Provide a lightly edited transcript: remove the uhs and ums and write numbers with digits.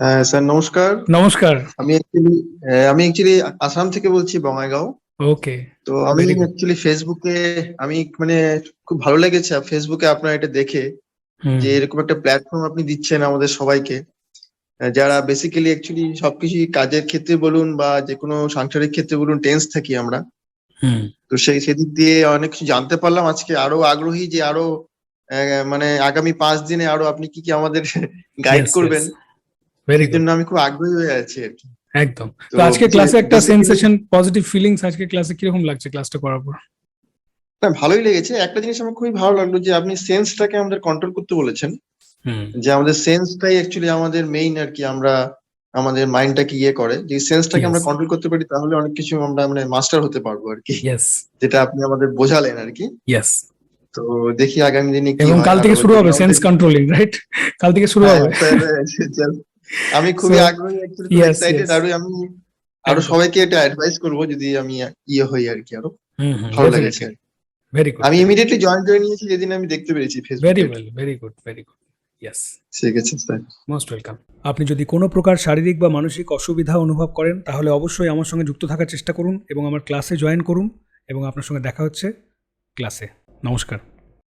হ্যাঁ স্যার, নমস্কার। নমস্কার। আমি অ্যাকচুয়ালি আসাম থেকে বলছি, বঙাইগাঁও। ওকে। তো আমি ভেরি গুড। অ্যাকচুয়ালি ফেসবুকে, আমি মানে খুব ভালো লেগেছে ফেসবুকে আপনার এটা দেখে, হুম। যে এরকম একটা প্ল্যাটফর্ম আপনি দিচ্ছেন আমাদের সবাইকে, যারা বেসিক্যালি অ্যাকচুয়ালি সবকিছু কাজের ক্ষেত্রে বলুন বা যে কোনো সাংসারিক ক্ষেত্রে বলুন, টেন্স থাকি আমরা। হুম। তো সেদিক দিয়ে অনেক কিছু জানতে পারলাম আজকে, আরো আগ্রহী যে আরো মানে আগামী 5 দিনে আরো আপনি কি কি আমাদের গাইড ইয়েস, ইয়েস। করবেন। ভেরি এই গুড। জন্য আমি খুব আগ্রহী হয়ে আছি আর কি। একদম। তো তো আজকে ক্লাসে একটা বেসিক্যালি সেন্সেশন, পজিটিভ ফিলিংস, আজকে ক্লাসে কিরকম লাগছে ক্লাসটা করার পর? না, ভালোই লেগেছে। একটা জিনিস আমার খুবই ভালো লাগলো যে আপনি সেন্সটাকে আমাদের কন্ট্রোল করতে বলেছেন, হুম। যে আমাদের সেন্সটাই অ্যাকচুয়ালি আমাদের মেইন আর কি। আমরা আমাদের মাইন্ডটাকে ইয়ে করে, যে সেন্সটাকে ইয়েস, আমরা কন্ট্রোল করতে পারি, তাহলে অনেক কিছু আমরা মানে মাস্টার হতে পারবো আর কি, ইয়েস, যেটা আপনি আমাদের বোঝালেন আর কি। ইয়েস। তো দেখি আগামী দিনে কি এবং হয় কাল আরো, থেকে শুরু যদি হবে সেন্স আমাদের। Controlling, right? কাল থেকে শুরু হ্যাঁ হবে। স্যার, আমি সো খুবই আগ্রহী, অ্যাকচুয়ালি খুব ইয়েস, এক্সাইটেড। ইয়েস। আরো আমি আরো একদম। সবাইকে এটা অ্যাডভাইস করবো, যদি আমি ইয়ে হই আর কি। আরো হুম, হুম, ভালো লেগেছে ডেফিনেটলি। আর কি। ভেরি গুড, আমি ভেরি গুড। ইমিডিয়েটলি জয়েন করে নিয়েছি যেদিন আমি দেখতে পেরেছি ভেরি ফেসবুকে আর কি। Well, very good, very good. Yes. ঠিক আছে স্যার। Most welcome. আপনি যদি কোনো প্রকার শারীরিক বা মানসিক অসুবিধা অনুভব করেন তাহলে অবশ্যই আমার সঙ্গে যুক্ত থাকার চেষ্টা করুন এবং আমার ক্লাসে জয়েন করুন, এবং আপনার সঙ্গে দেখা হচ্ছে ক্লাসে। নমস্কার।